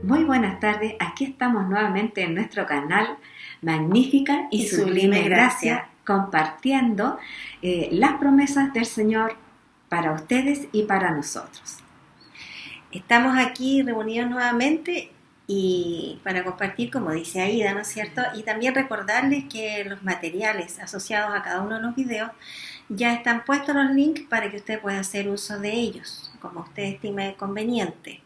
Muy buenas tardes, aquí estamos nuevamente en nuestro canal Magnífica y Sublime Gracia, compartiendo las promesas del Señor para ustedes y para nosotros. Estamos aquí reunidos nuevamente y para compartir, como dice Aida, ¿no es cierto? Y también recordarles que los materiales asociados a cada uno de los videos ya están puestos los links para que usted pueda hacer uso de ellos, como usted estime conveniente.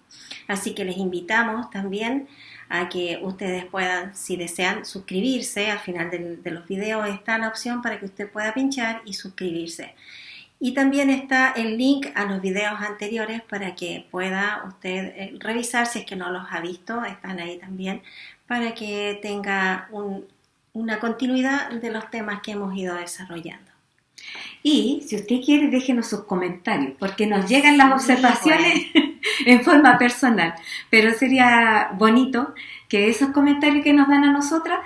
Así que les invitamos también a que ustedes puedan, si desean, suscribirse. Al final de los videos está la opción para que usted pueda pinchar y suscribirse. Y también está el link a los videos anteriores para que pueda usted revisar si es que no los ha visto, están ahí también, para que tenga una continuidad de los temas que hemos ido desarrollando. Y si usted quiere, déjenos sus comentarios, porque nos llegan las observaciones en forma personal, pero sería bonito que esos comentarios que nos dan a nosotras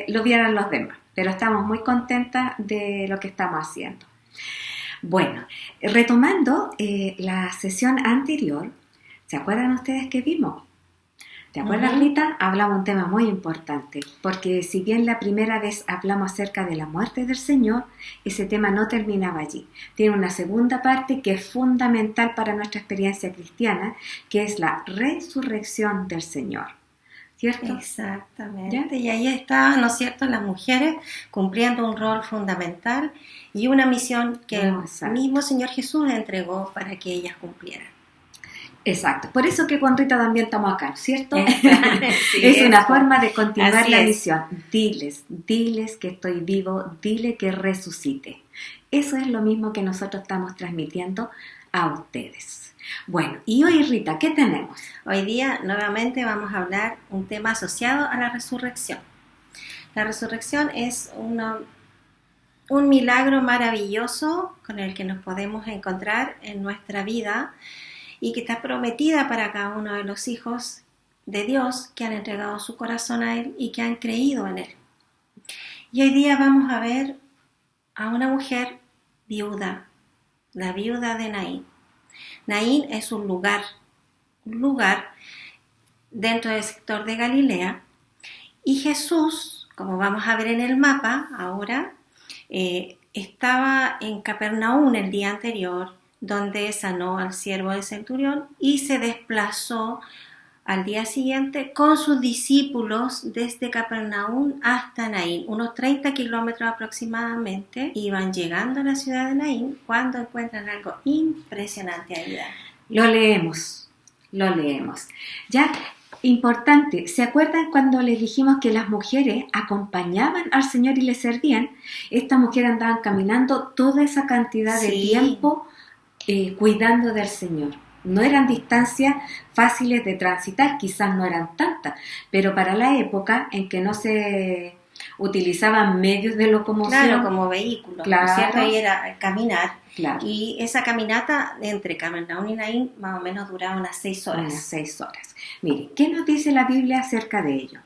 lo vieran los demás, pero estamos muy contentas de lo que estamos haciendo. Bueno, retomando la sesión anterior, ¿se acuerdan ustedes que vimos? ¿Te acuerdas, Rita? Hablamos un tema muy importante, porque si bien la primera vez hablamos acerca de la muerte del Señor, ese tema no terminaba allí. Tiene una segunda parte que es fundamental para nuestra experiencia cristiana, que es la resurrección del Señor. ¿Cierto? Exactamente. ¿Ya? Y ahí estaban, ¿no es cierto?, las mujeres cumpliendo un rol fundamental y una misión que el mismo Señor Jesús entregó para que ellas cumplieran. Exacto, por eso que con Rita también estamos acá, ¿cierto? Sí, es una forma de continuar Así la es. misión. Diles que estoy vivo, dile que resucite. Eso es lo mismo que nosotros estamos transmitiendo a ustedes. Bueno, y hoy, Rita, ¿qué tenemos? Hoy día nuevamente vamos a hablar un tema asociado a la resurrección. La resurrección es un milagro maravilloso con el que nos podemos encontrar en nuestra vida y que está prometida para cada uno de los hijos de Dios que han entregado su corazón a Él y que han creído en Él. Y hoy día vamos a ver a una mujer viuda, la viuda de Naín. Naín es un lugar dentro del sector de Galilea, y Jesús, como vamos a ver en el mapa ahora, estaba en Capernaum el día anterior, donde sanó al siervo del centurión y se desplazó al día siguiente con sus discípulos desde Capernaum hasta Naín, unos 30 kilómetros aproximadamente. Iban llegando a la ciudad de Naín cuando encuentran algo impresionante ahí. Lo leemos. Ya, importante, ¿se acuerdan cuando les dijimos que las mujeres acompañaban al Señor y le servían? Estas mujeres andaban caminando toda esa cantidad de tiempo cuidando del Señor. No eran distancias fáciles de transitar, quizás no eran tantas, pero para la época en que no se utilizaban medios de locomoción. Claro, como vehículos, claro, ¿cierto? Ahí era caminar. Claro. Y esa caminata entre Capernaum y Naín más o menos duraba unas 6 horas. Unas 6 horas. Mire, ¿qué nos dice la Biblia acerca de ello?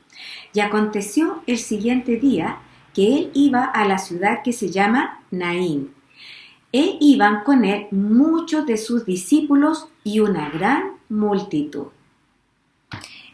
Y aconteció el siguiente día que él iba a la ciudad que se llama Naín. E iban con él muchos de sus discípulos y una gran multitud.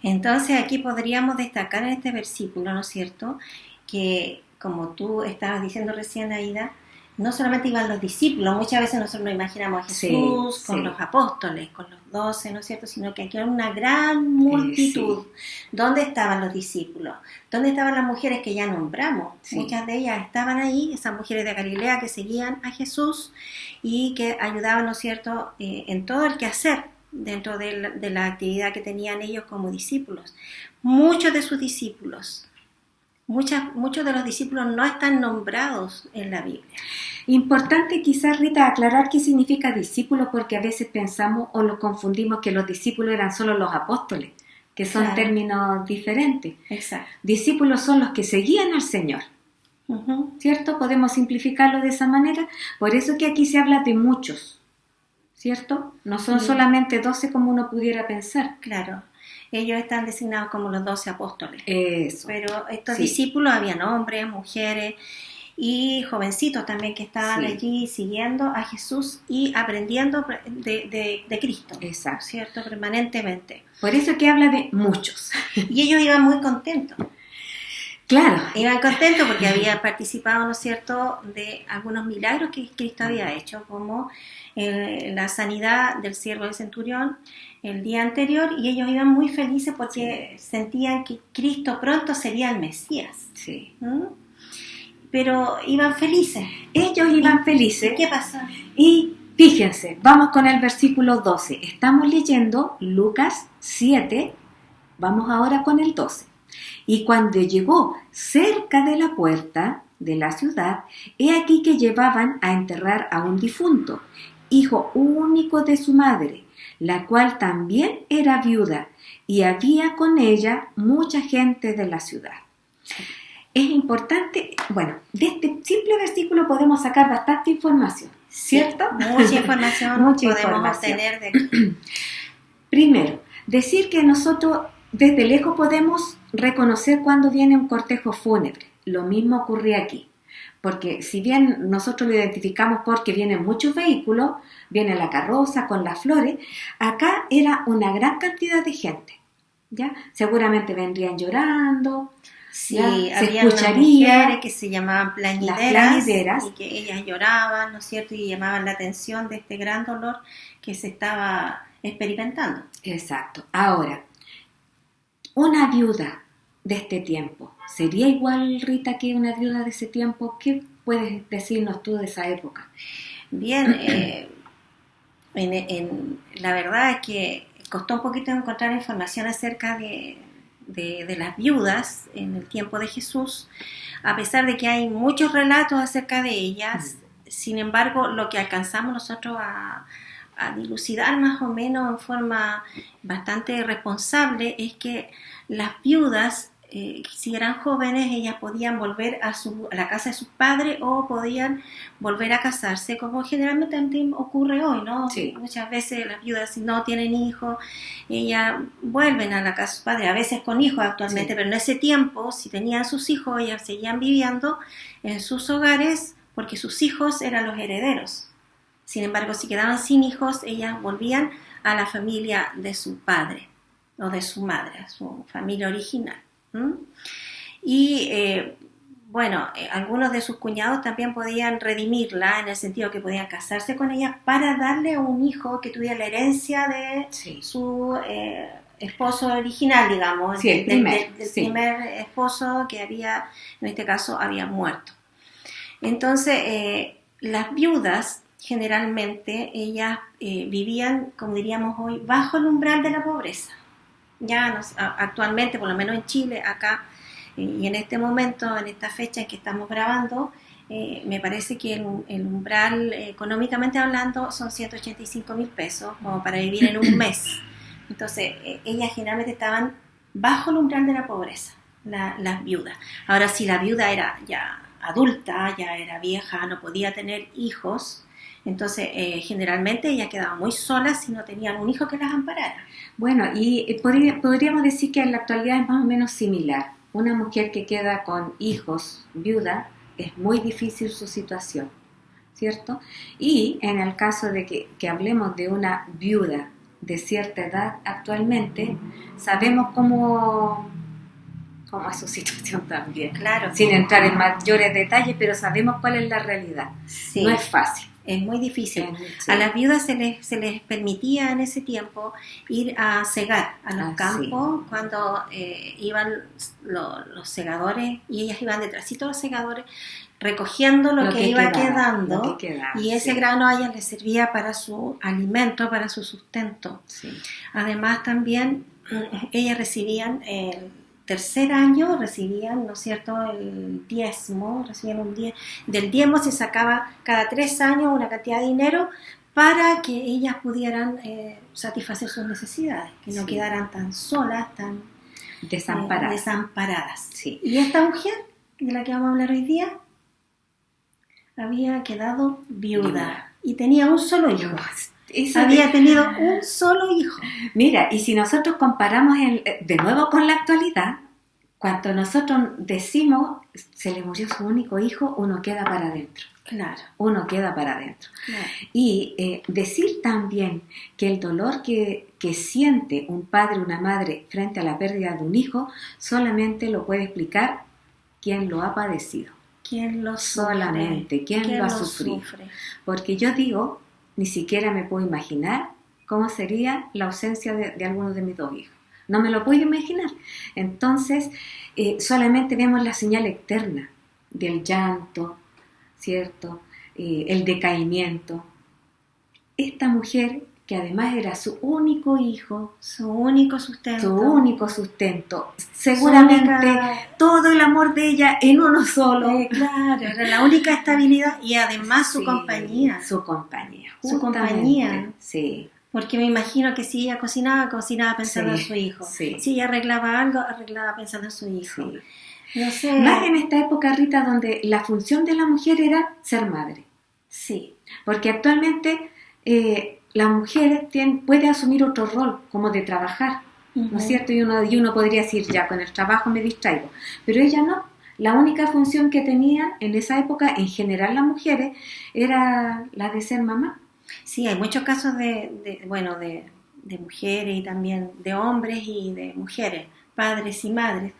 Entonces aquí podríamos destacar en este versículo, ¿no es cierto?, que como tú estabas diciendo recién, Aida, no solamente iban los discípulos, muchas veces nosotros nos imaginamos a Jesús con los apóstoles, con los 12, ¿no es cierto?, sino que aquí hay una gran multitud. ¿Dónde estaban los discípulos? ¿Dónde estaban las mujeres que ya nombramos? Muchas de ellas estaban ahí, esas mujeres de Galilea que seguían a Jesús y que ayudaban, ¿no es cierto?, en todo el quehacer dentro de la actividad que tenían ellos como discípulos. Muchos de sus discípulos, muchos de los discípulos no están nombrados en la Biblia. Importante quizás, Rita, aclarar qué significa discípulo, porque a veces pensamos o lo confundimos que los discípulos eran solo los apóstoles, que son términos diferentes. Exacto. Discípulos son los que seguían al Señor, ¿cierto? Podemos simplificarlo de esa manera, por eso que aquí se habla de muchos, ¿cierto? No son solamente 12 como uno pudiera pensar. Claro. Ellos están designados como los 12 apóstoles. Eso. Pero estos discípulos habían hombres, mujeres, y jovencitos también que estaban allí siguiendo a Jesús y aprendiendo de Cristo. Exacto. ¿Cierto? Permanentemente. Por eso que habla de muchos. Y ellos iban muy contentos. Claro. Iban contentos porque habían participado, ¿no es cierto?, de algunos milagros que Cristo había hecho, como la sanidad del siervo del centurión el día anterior, y ellos iban muy felices porque sentían que Cristo pronto sería el Mesías. Sí. Pero iban felices. Ellos iban felices. ¿Qué pasó? Y fíjense, vamos con el versículo 12. Estamos leyendo Lucas 7, vamos ahora con el 12. Y cuando llegó cerca de la puerta de la ciudad, he aquí que llevaban a enterrar a un difunto, hijo único de su madre, la cual también era viuda, y había con ella mucha gente de la ciudad. Es importante, bueno, de este simple versículo podemos sacar bastante información, ¿cierto? Sí, mucha información podemos obtener de aquí. Primero, decir que nosotros desde lejos podemos reconocer cuando viene un cortejo fúnebre. Lo mismo ocurría aquí. Porque si bien nosotros lo identificamos porque vienen muchos vehículos, viene la carroza con las flores, acá era una gran cantidad de gente, ¿ya? Seguramente vendrían llorando, sí, se había escucharía mujeres que se llamaban plañideras y que ellas lloraban, ¿no es cierto? Y llamaban la atención de este gran dolor que se estaba experimentando. Exacto. Ahora, una viuda de este tiempo, ¿sería igual, Rita, que una viuda de ese tiempo? ¿Qué puedes decirnos tú de esa época? Bien, la verdad es que costó un poquito encontrar información acerca de las viudas en el tiempo de Jesús, a pesar de que hay muchos relatos acerca de ellas. Sin embargo, lo que alcanzamos nosotros a dilucidar más o menos en forma bastante responsable es que las viudas, si eran jóvenes, ellas podían volver a la casa de sus padres o podían volver a casarse, como generalmente también ocurre hoy, ¿no? Sí. Muchas veces las viudas, si no tienen hijos, ellas vuelven a la casa de sus padres, a veces con hijos actualmente, pero en ese tiempo, si tenían sus hijos, ellas seguían viviendo en sus hogares porque sus hijos eran los herederos. Sin embargo, si quedaban sin hijos, ellas volvían a la familia de su padre o de su madre, a su familia original. Y algunos de sus cuñados también podían redimirla, en el sentido que podían casarse con ella para darle a un hijo que tuviera la herencia de su esposo original, digamos, el primer esposo que había, en este caso, había muerto. Entonces, las viudas generalmente ellas vivían, como diríamos hoy, bajo el umbral de la pobreza. Ya actualmente, por lo menos en Chile, acá, y en este momento, en esta fecha en que estamos grabando, me parece que el umbral, económicamente hablando, son 185,000 pesos, como para vivir en un mes. Entonces, ellas generalmente estaban bajo el umbral de la pobreza, las viudas. Ahora, si la viuda era ya adulta, ya era vieja, no podía tener hijos, entonces generalmente ellas quedaban muy solas si no tenían un hijo que las amparara. Bueno, y podríamos decir que en la actualidad es más o menos similar. Una mujer que queda con hijos, viuda, es muy difícil su situación, ¿cierto? Y en el caso de que hablemos de una viuda de cierta edad actualmente, sabemos cómo es su situación también. Claro. Sin entrar en mayores detalles, pero sabemos cuál es la realidad. Sí. No es fácil. Es muy difícil. Sí. A las viudas se les permitía en ese tiempo ir a segar a los campos cuando iban los segadores, y ellas iban detrásito de los segadores recogiendo lo que iba quedando, y ese grano a ellas les servía para su alimento, para su sustento. Sí. Además también ellas recibían el tercer año, recibían, ¿no es cierto?, el diezmo, del diezmo se sacaba cada 3 años una cantidad de dinero para que ellas pudieran satisfacer sus necesidades, que no quedaran tan solas, tan desamparadas. Sí. Y esta mujer, de la que vamos a hablar hoy día, había quedado viuda y tenía un solo hijo. Había tenido un solo hijo. Mira, y si nosotros comparamos de nuevo con la actualidad, cuando nosotros decimos se le murió su único hijo, uno queda para adentro. Claro. Uno queda para adentro. Claro. Y decir también que el dolor que siente un padre o una madre frente a la pérdida de un hijo, solamente lo puede explicar quien lo ha padecido. ¿Quién lo sufre? Solamente, quien lo ha sufrido. Porque yo digo, ni siquiera me puedo imaginar cómo sería la ausencia de alguno de mis dos hijos. No me lo puedo imaginar. Entonces, solamente vemos la señal externa del llanto, ¿cierto? El decaimiento. Esta mujer, que además era su único hijo, su único sustento, seguramente todo el amor de ella en uno solo. Claro, era la única estabilidad y además su compañía. Su compañía. Su compañía. Sí. Porque me imagino que si ella cocinaba pensando en su hijo. Sí. Si ella arreglaba algo, arreglaba pensando en su hijo. Sí. No sé. Más en esta época, Rita, donde la función de la mujer era ser madre. Sí. Porque actualmente la mujer puede asumir otro rol, como de trabajar, ¿no es cierto? Y uno podría decir, ya, con el trabajo me distraigo. Pero ella no. La única función que tenía en esa época, en general las mujeres, era la de ser mamá. Sí, hay muchos casos de mujeres y también de hombres y de mujeres, padres y madres,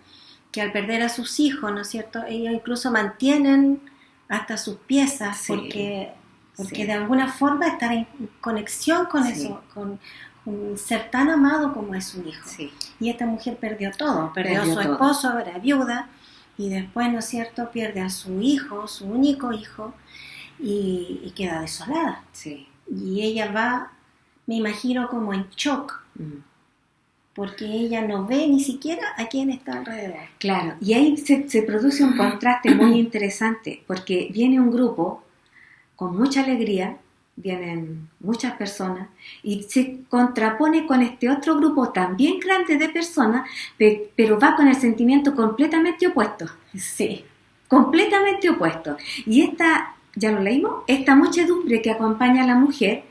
que al perder a sus hijos, ¿no es cierto?, ellos incluso mantienen hasta sus piezas, sí, porque sí, de alguna forma estar en conexión con sí, eso, con un ser tan amado como es su hijo. Sí. Y esta mujer perdió todo, perdió a su esposo, era viuda, y después, ¿no es cierto?, pierde a su hijo, su único hijo, y queda desolada. Sí. Y ella va, me imagino, como en shock, porque ella no ve ni siquiera a quién está alrededor. Claro, y ahí se produce un contraste muy interesante, porque viene un grupo con mucha alegría, vienen muchas personas, y se contrapone con este otro grupo también grande de personas, pero va con el sentimiento completamente opuesto. Sí. Completamente opuesto. Y esta, ya lo leímos, esta muchedumbre que acompaña a la mujer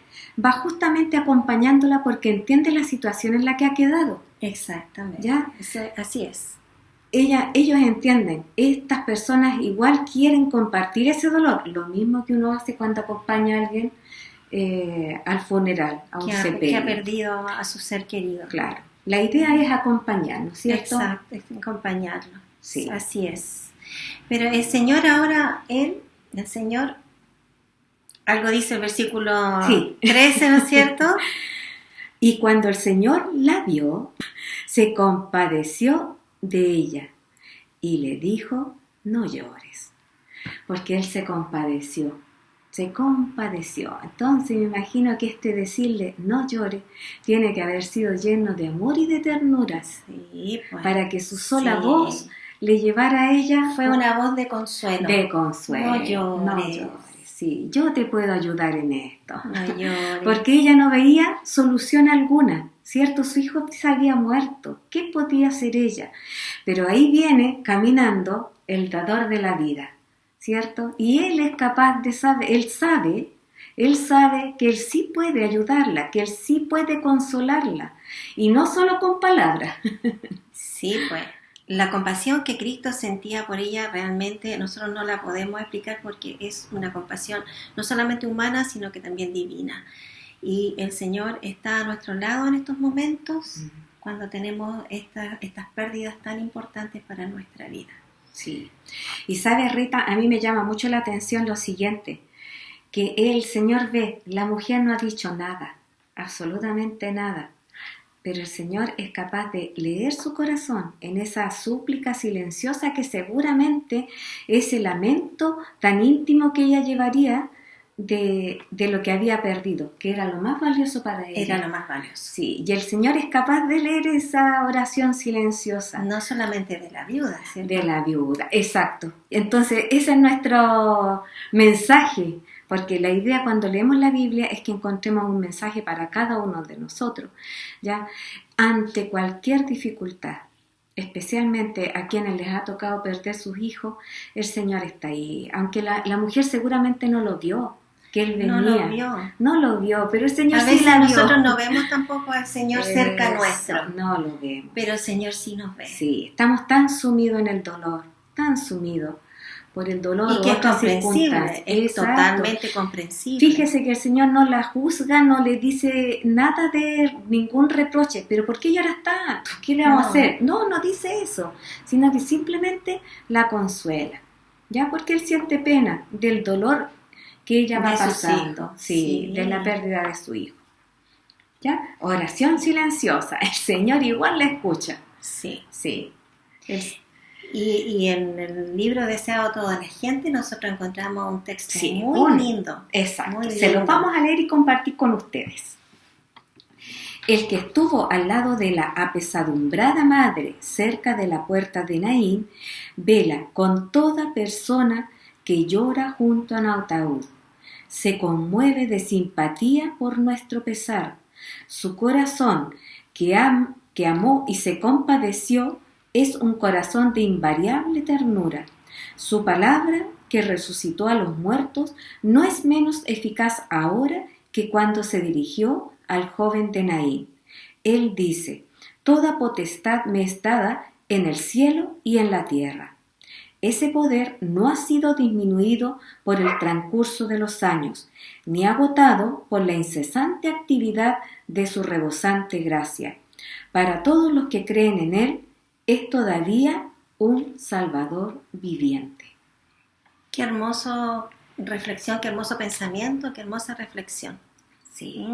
va justamente acompañándola porque entiende la situación en la que ha quedado. Exactamente. ¿Ya? Así es. Ellos entienden, estas personas igual quieren compartir ese dolor, lo mismo que uno hace cuando acompaña a alguien al funeral, a un sepelio. Que ha perdido a su ser querido. Claro. La idea es acompañar, ¿no es cierto? Exacto, es acompañarlo. Sí. Así es. Pero el Señor ahora, el Señor, algo dice el versículo 13, ¿no es cierto? Y cuando el Señor la vio, se compadeció de ella y le dijo, no llores, porque Él se compadeció. Entonces me imagino que decirle no llores tiene que haber sido lleno de amor y de ternura, sí, pues, para que su sola voz le llevara a ella. Fue una voz de consuelo. No llores. Sí, yo te puedo ayudar en esto. No llores. Porque ella no veía solución alguna, ¿cierto? Su hijo se había muerto. ¿Qué podía hacer ella? Pero ahí viene caminando el dador de la vida, ¿cierto? Y él es capaz de saber, él sabe que él sí puede ayudarla, que él sí puede consolarla. Y no solo con palabras. Sí, pues. La compasión que Cristo sentía por ella realmente nosotros no la podemos explicar porque es una compasión no solamente humana, sino que también divina. Y el Señor está a nuestro lado en estos momentos cuando tenemos estas pérdidas tan importantes para nuestra vida. Sí. Y sabes, Rita, a mí me llama mucho la atención lo siguiente, que el Señor ve, la mujer no ha dicho nada, absolutamente nada. Pero el Señor es capaz de leer su corazón en esa súplica silenciosa que seguramente ese lamento tan íntimo que ella llevaría de lo que había perdido, que era lo más valioso para ella. Era lo más valioso. Sí, y el Señor es capaz de leer esa oración silenciosa. No solamente de la viuda, ¿cierto? De la viuda, exacto. Entonces, ese es nuestro mensaje. Porque la idea cuando leemos la Biblia es que encontremos un mensaje para cada uno de nosotros, ¿ya? Ante cualquier dificultad, especialmente a quienes les ha tocado perder sus hijos, el Señor está ahí. Aunque la mujer seguramente no lo vio, que Él venía. No lo vio. No lo vio, pero el Señor A sí veces la vio. nosotros no vemos tampoco al Señor cerca Eso, nuestro, no lo vemos. pero el Señor sí nos ve. Sí, estamos tan sumidos en el dolor, tan sumidos por el dolor Y que o es otras comprensible, circunstancias. es Exacto. totalmente comprensible. Fíjese que el Señor no la juzga, no le dice nada de ningún reproche, pero ¿por qué lloras tanto? ¿Qué le vamos a hacer? No dice eso, sino que simplemente la consuela, ¿ya? Porque Él siente pena del dolor que ella va De sus pasando, hijos, sí, sí. de la pérdida de su hijo. ¿Ya? Oración silenciosa, el Señor igual la escucha. Sí. Sí. Y en el libro Deseado toda la gente nosotros encontramos un texto Sí, muy lindo. Exacto. Muy Se lindo. los vamos a leer y compartir con ustedes. El que estuvo al lado de la apesadumbrada madre cerca de la puerta de Naín, vela con toda persona que llora junto a un ataúd. Se conmueve de simpatía por nuestro pesar. Su corazón, que amó y se compadeció, es un corazón de invariable ternura. Su palabra, que resucitó a los muertos, no es menos eficaz ahora que cuando se dirigió al joven de Naín. Él dice: toda potestad me es dada en el cielo y en la tierra. Ese poder no ha sido disminuido por el transcurso de los años, ni agotado por la incesante actividad de su rebosante gracia. Para todos los que creen en Él, es todavía un Salvador viviente. Qué hermoso reflexión, qué hermoso pensamiento, qué hermosa reflexión. Sí.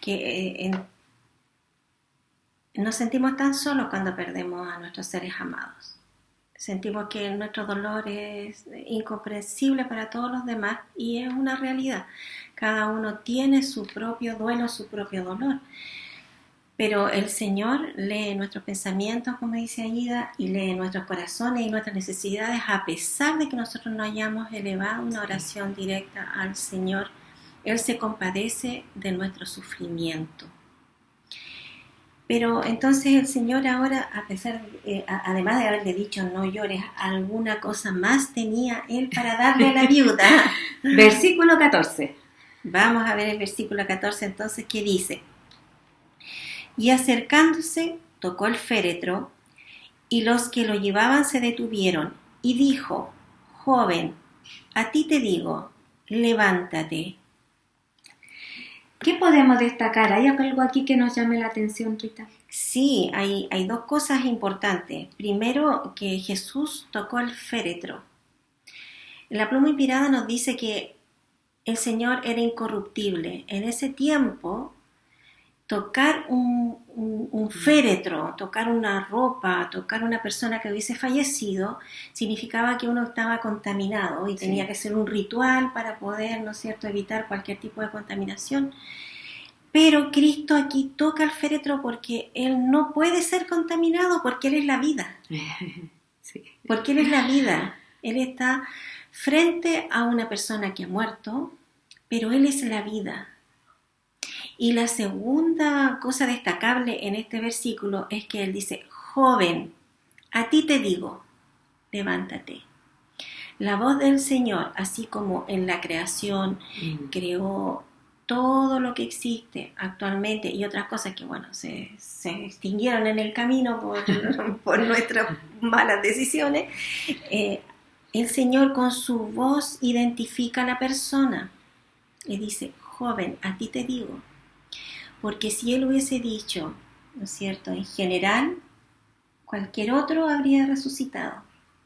Que nos sentimos tan solos cuando perdemos a nuestros seres amados. Sentimos que nuestro dolor es incomprensible para todos los demás y es una realidad. Cada uno tiene su propio duelo, su propio dolor. Pero el Señor lee nuestros pensamientos, como dice Aida, y lee nuestros corazones y nuestras necesidades, a pesar de que nosotros no hayamos elevado una oración directa al Señor. Él se compadece de nuestro sufrimiento. Pero entonces el Señor ahora, a pesar, además de haberle dicho no llores, alguna cosa más tenía Él para darle a la viuda. Versículo 14. Vamos a ver el versículo 14 entonces, ¿qué dice? Y acercándose, tocó el féretro, y los que lo llevaban se detuvieron, y dijo: joven, a ti te digo, levántate. ¿Qué podemos destacar? ¿Hay algo aquí que nos llame la atención, Rita? Sí, hay dos cosas importantes. Primero, que Jesús tocó el féretro. La pluma inspirada nos dice que el Señor era incorruptible. En ese tiempo, tocar un féretro, tocar una ropa, tocar una persona que hubiese fallecido, significaba que uno estaba contaminado y tenía que ser un ritual para poder, ¿no es cierto?, evitar cualquier tipo de contaminación. Pero Cristo aquí toca el féretro porque Él no puede ser contaminado, porque Él es la vida. Sí. Porque Él es la vida. Él está frente a una persona que ha muerto, pero Él es la vida. Y la segunda cosa destacable en este versículo es que Él dice: joven, a ti te digo, levántate. La voz del Señor, así como en la creación creó todo lo que existe actualmente y otras cosas que, bueno, se extinguieron en el camino por nuestras malas decisiones, el Señor con su voz identifica a la persona y dice: joven, a ti te digo. Porque si Él hubiese dicho, ¿no es cierto?, en general, cualquier otro habría resucitado.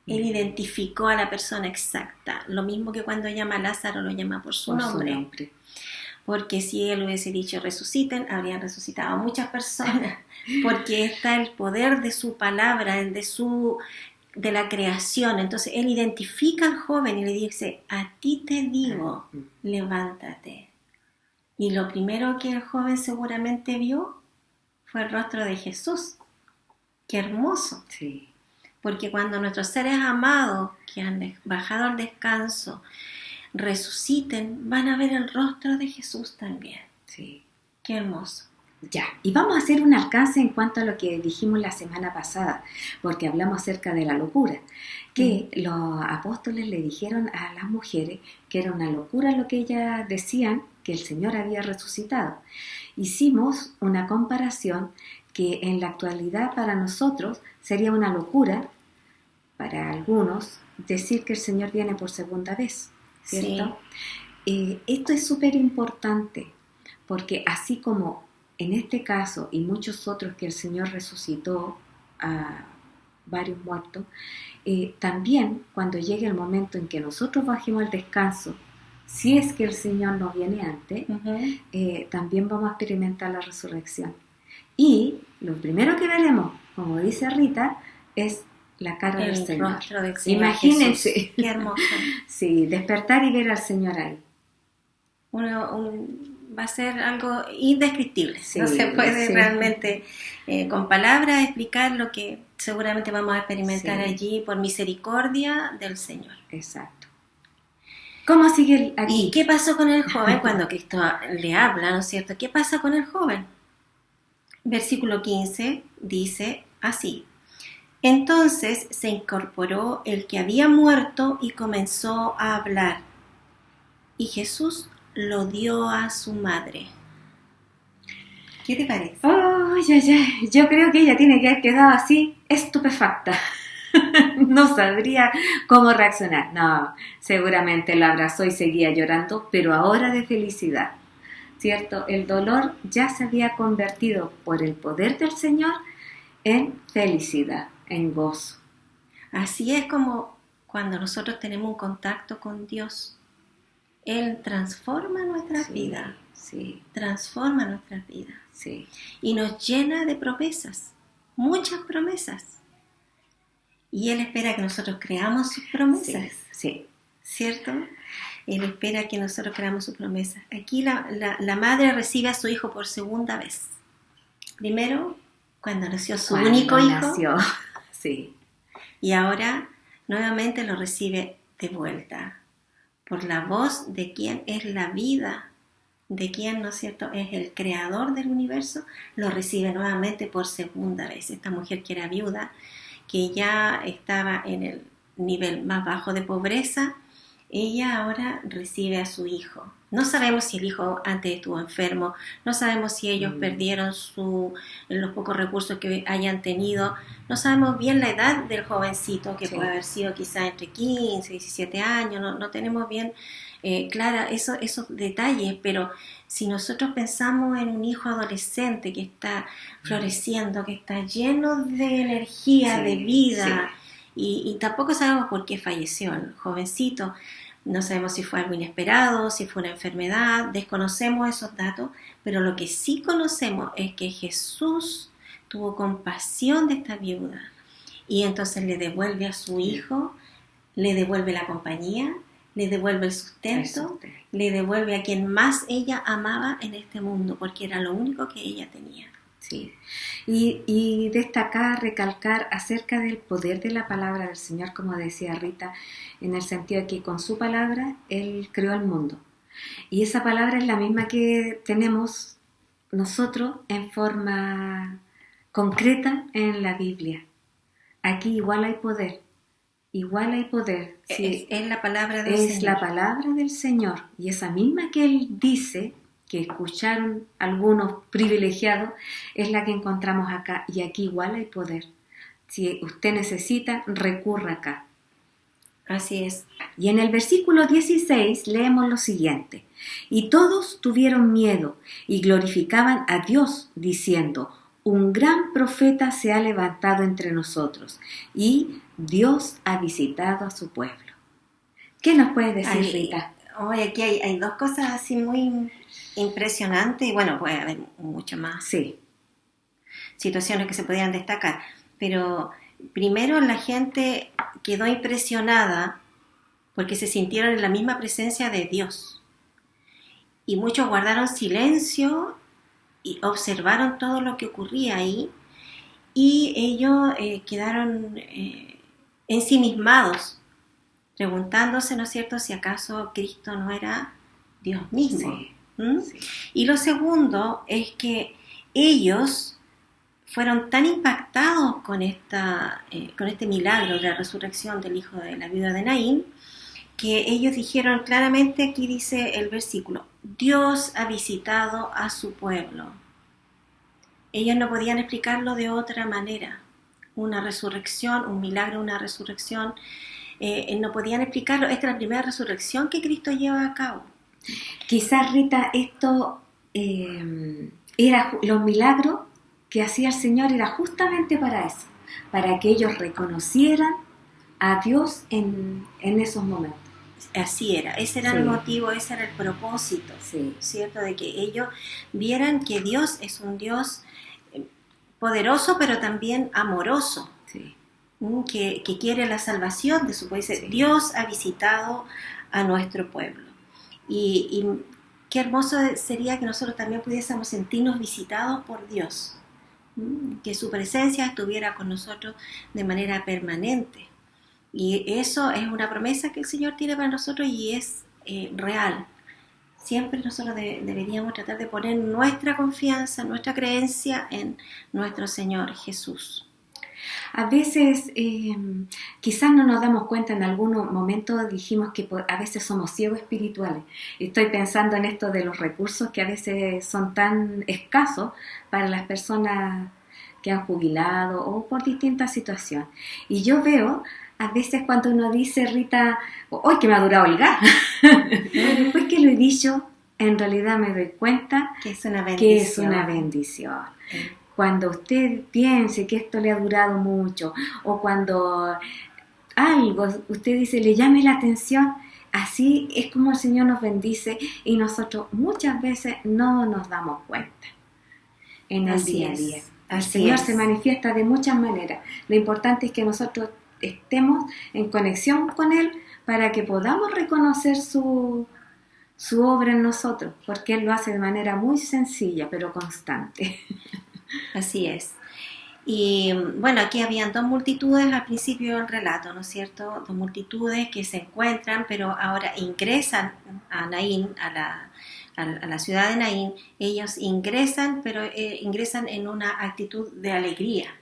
Él identificó a la persona exacta, lo mismo que cuando llama a Lázaro lo llama por su nombre. Porque si Él hubiese dicho resuciten, habrían resucitado muchas personas, porque está el poder de su palabra, de la creación. Entonces Él identifica al joven y le dice: a ti te digo, levántate. Y lo primero que el joven seguramente vio fue el rostro de Jesús. ¡Qué hermoso! Sí. Porque cuando nuestros seres amados que han bajado al descanso resuciten, van a ver el rostro de Jesús también. Sí. ¡Qué hermoso! Ya, y vamos a hacer un alcance en cuanto a lo que dijimos la semana pasada, porque hablamos acerca de la locura, que los apóstoles le dijeron a las mujeres que era una locura lo que ellas decían, que el Señor había resucitado. Hicimos una comparación que en la actualidad para nosotros sería una locura, para algunos, decir que el Señor viene por segunda vez, ¿cierto? Sí. Esto es súper importante, porque así como en este caso y muchos otros que el Señor resucitó a varios muertos, también cuando llegue el momento en que nosotros bajemos al descanso, si es que el Señor nos viene antes, también vamos a experimentar la resurrección. Y lo primero que veremos, como dice Rita, es la cara del Señor. Imagínense. Jesús. Qué hermoso. Sí, despertar y ver al Señor ahí. Va a ser algo indescriptible. Sí, no se puede realmente con palabras explicar lo que seguramente vamos a experimentar allí por misericordia del Señor. Exacto. ¿Cómo sigue aquí? ¿Y qué pasó con el joven cuando Cristo le habla, ¿no es cierto? ¿Qué pasa con el joven? Versículo 15 dice así: entonces se incorporó el que había muerto y comenzó a hablar, y Jesús lo dio a su madre. ¿Qué te parece? Oh, yo creo que ella tiene que haber quedado así, estupefacta. No sabría cómo reaccionar. No, seguramente la abrazó y seguía llorando, pero ahora de felicidad, ¿cierto? El dolor ya se había convertido por el poder del Señor en felicidad, en gozo. Así es como cuando nosotros tenemos un contacto con Dios. Él transforma nuestras vidas. Sí. Transforma nuestras vidas. Sí. Y nos llena de promesas. Muchas promesas. Y Él espera que nosotros creamos sus promesas. Sí. ¿Cierto? Él espera que nosotros creamos sus promesas. Aquí la madre recibe a su hijo por segunda vez. Primero, cuando nació su único hijo. Sí. Y ahora, nuevamente lo recibe de vuelta. Por la voz de quien es la vida, de quien, ¿no es cierto?, es el creador del universo, lo recibe nuevamente por segunda vez. Esta mujer que era viuda, que ya estaba en el nivel más bajo de pobreza, ella ahora recibe a su hijo. No sabemos si el hijo antes estuvo enfermo, no sabemos si ellos perdieron los pocos recursos que hayan tenido, no sabemos bien la edad del jovencito, que puede haber sido quizá entre 15 y 17 años, no tenemos bien clara esos detalles, pero si nosotros pensamos en un hijo adolescente que está floreciendo, que está lleno de energía, de vida, y tampoco sabemos por qué falleció el jovencito. No sabemos si fue algo inesperado, si fue una enfermedad, desconocemos esos datos, pero lo que sí conocemos es que Jesús tuvo compasión de esta viuda y entonces le devuelve a su hijo, le devuelve la compañía, le devuelve el sustento, le devuelve a quien más ella amaba en este mundo, porque era lo único que ella tenía. Sí, y destacar, recalcar acerca del poder de la palabra del Señor, como decía Rita, en el sentido de que con su palabra Él creó el mundo. Y esa palabra es la misma que tenemos nosotros en forma concreta en la Biblia. Aquí igual hay poder. Sí, es la palabra del Señor. Es la palabra del Señor. Y esa misma que Él dice, que escucharon algunos privilegiados, es la que encontramos acá. Y aquí igual hay poder. Si usted necesita, recurra acá. Así es. Y en el versículo 16 leemos lo siguiente: y todos tuvieron miedo y glorificaban a Dios, diciendo: un gran profeta se ha levantado entre nosotros, y Dios ha visitado a su pueblo. ¿Qué nos puede decir, Rita? Hoy aquí hay dos cosas así muy impresionantes, y bueno, puede haber mucho más situaciones que se podrían destacar, pero primero la gente quedó impresionada porque se sintieron en la misma presencia de Dios, y muchos guardaron silencio y observaron todo lo que ocurría ahí, y ellos quedaron ensimismados, preguntándose, ¿no es cierto?, si acaso Cristo no era Dios mismo. Sí. Y lo segundo es que ellos fueron tan impactados con este milagro de la resurrección del hijo de la viuda de Naín, que ellos dijeron claramente, aquí dice el versículo, Dios ha visitado a su pueblo. Ellos no podían explicarlo de otra manera. Una resurrección, un milagro, una resurrección, no podían explicarlo. Esta es la primera resurrección que Cristo lleva a cabo. Quizás, Rita, esto era los milagros que hacía el Señor, era justamente para eso, para que ellos reconocieran a Dios en esos momentos. Así era, ese era el motivo, ese era el propósito, ¿cierto? De que ellos vieran que Dios es un Dios poderoso, pero también amoroso, que quiere la salvación de su pueblo. Dios ha visitado a nuestro pueblo. Y qué hermoso sería que nosotros también pudiésemos sentirnos visitados por Dios, que su presencia estuviera con nosotros de manera permanente. Y eso es una promesa que el Señor tiene para nosotros y es real. Siempre nosotros deberíamos tratar de poner nuestra confianza, nuestra creencia en nuestro Señor Jesús. A veces quizás no nos damos cuenta, en algunos momentos dijimos que a veces somos ciegos espirituales. Estoy pensando en esto de los recursos que a veces son tan escasos para las personas que han jubilado o por distintas situaciones. Y yo veo a veces cuando uno dice, Rita, hoy que me ha durado el gas, pero después que lo he dicho, en realidad me doy cuenta que es una bendición. Cuando usted piense que esto le ha durado mucho, o cuando algo usted dice le llame la atención, así es como el Señor nos bendice y nosotros muchas veces no nos damos cuenta en el día a día. El Señor se manifiesta de muchas maneras. Lo importante es que nosotros estemos en conexión con Él para que podamos reconocer su obra en nosotros, porque Él lo hace de manera muy sencilla pero constante. Así es. Y bueno, aquí habían dos multitudes al principio del relato, ¿no es cierto? Dos multitudes que se encuentran, pero ahora ingresan a Naín, a la ciudad de Naín. Ellos ingresan, pero ingresan en una actitud de alegría,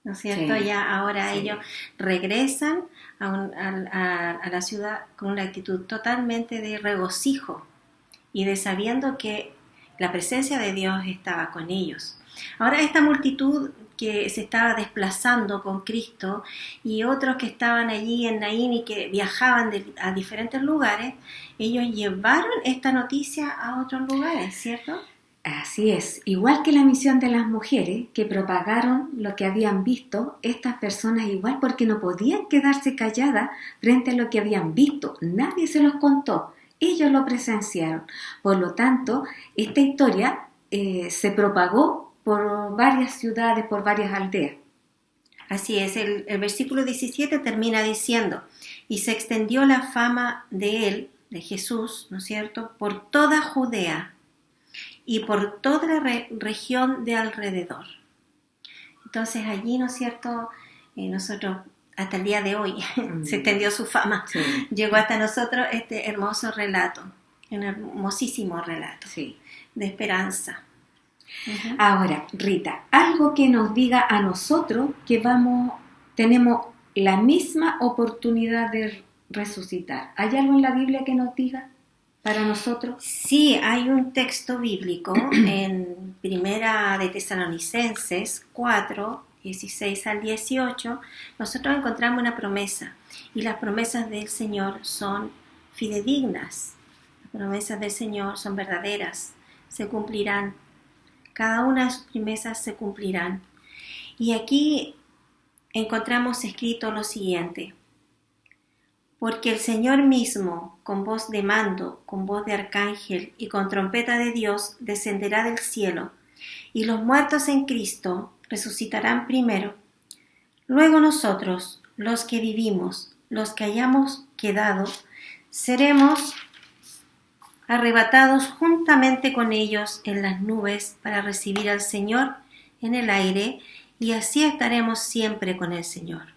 ¿no es cierto? Ya ahora ellos regresan a la ciudad con una actitud totalmente de regocijo y de sabiendo que la presencia de Dios estaba con ellos. Ahora esta multitud que se estaba desplazando con Cristo y otros que estaban allí en Naín y que viajaban a diferentes lugares, ellos llevaron esta noticia a otros lugares, ¿cierto? Así es, igual que la misión de las mujeres que propagaron lo que habían visto, estas personas igual, porque no podían quedarse calladas frente a lo que habían visto, nadie se los contó, ellos lo presenciaron. Por lo tanto, esta historia se propagó por varias ciudades, por varias aldeas. Así es, el versículo 17 termina diciendo, y se extendió la fama de él, de Jesús, ¿no es cierto?, por toda Judea y por toda la región de alrededor. Entonces allí, ¿no es cierto?, nosotros hasta el día de hoy se extendió su fama, llegó hasta nosotros este hermoso relato, un hermosísimo relato de esperanza. Uh-huh. Ahora, Rita, algo que nos diga a nosotros que tenemos la misma oportunidad de resucitar. ¿Hay algo en la Biblia que nos diga para nosotros? Sí, hay un texto bíblico en Primera de Tesalonicenses 4, 16 al 18. Nosotros encontramos una promesa y las promesas del Señor son fidedignas. Las promesas del Señor son verdaderas, se cumplirán. Cada una de sus promesas se cumplirán. Y aquí encontramos escrito lo siguiente. Porque el Señor mismo, con voz de mando, con voz de arcángel y con trompeta de Dios, descenderá del cielo, y los muertos en Cristo resucitarán primero. Luego nosotros, los que vivimos, los que hayamos quedado, seremos arrebatados juntamente con ellos en las nubes para recibir al Señor en el aire, y así estaremos siempre con el Señor.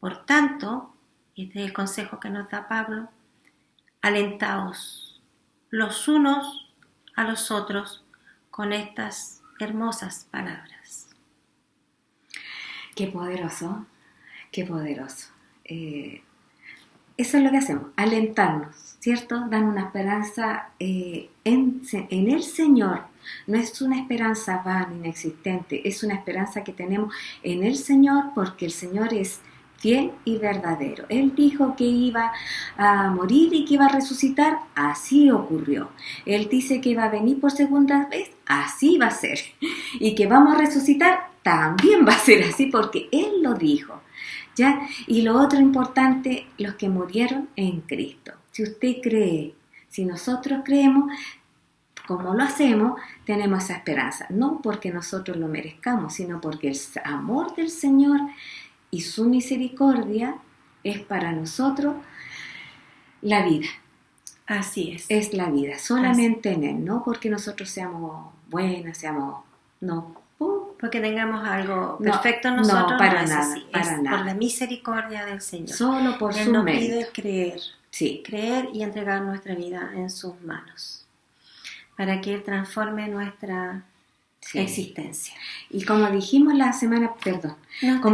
Por tanto, este es el consejo que nos da Pablo, alentaos los unos a los otros con estas hermosas palabras. Qué poderoso, qué poderoso. Eso es lo que hacemos, alentarnos, ¿cierto? Dan una esperanza en el Señor. No es una esperanza vana, inexistente, es una esperanza que tenemos en el Señor porque el Señor es fiel y verdadero. Él dijo que iba a morir y que iba a resucitar, así ocurrió. Él dice que iba a venir por segunda vez, así va a ser. Y que vamos a resucitar, también va a ser así porque Él lo dijo. ¿Ya? Y lo otro importante, los que murieron en Cristo. Si usted cree, si nosotros creemos, como lo hacemos, tenemos esa esperanza. No porque nosotros lo merezcamos, sino porque el amor del Señor y su misericordia es para nosotros la vida. Así es. Es la vida, solamente en Él, no porque nosotros seamos buenas, no. Porque tengamos algo perfecto en nosotros, no, para no es nada, así. para es nada. Por la misericordia del Señor. Solo por Él su nos mérito. pide creer, Sí. creer y entregar nuestra vida en sus manos, para que Él transforme nuestra existencia. Y como dijimos la semana,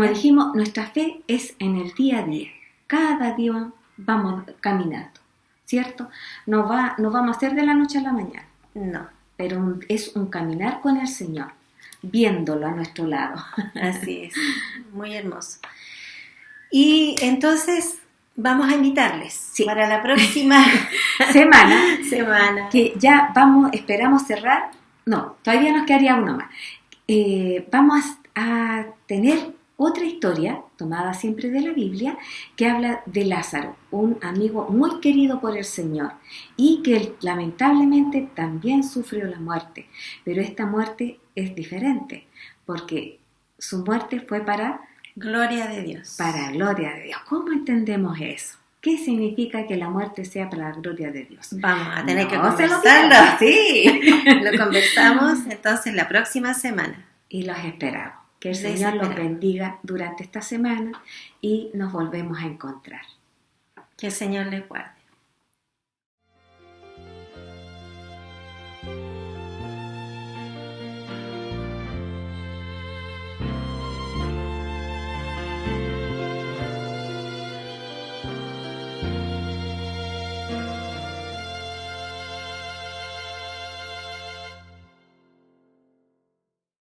dijimos, nuestra fe es en el día a día. Cada día vamos caminando, ¿cierto? No vamos a hacer de la noche a la mañana. No. Pero es un caminar con el Señor, viéndolo a nuestro lado. Así es, muy hermoso. Y entonces vamos a invitarles para la próxima semana, que ya esperamos cerrar. No, todavía nos quedaría uno más. Vamos a tener otra historia, tomada siempre de la Biblia, que habla de Lázaro, un amigo muy querido por el Señor, y que lamentablemente también sufrió la muerte. Pero esta muerte es diferente, porque su muerte fue para gloria de Dios. Para gloria de Dios. ¿Cómo entendemos eso? ¿Qué significa que la muerte sea para la gloria de Dios? Vamos a tener que conversarlo. Sí. Lo conversamos entonces la próxima semana. Y los esperamos. Que el Señor los bendiga durante esta semana y nos volvemos a encontrar. Que el Señor les guarde.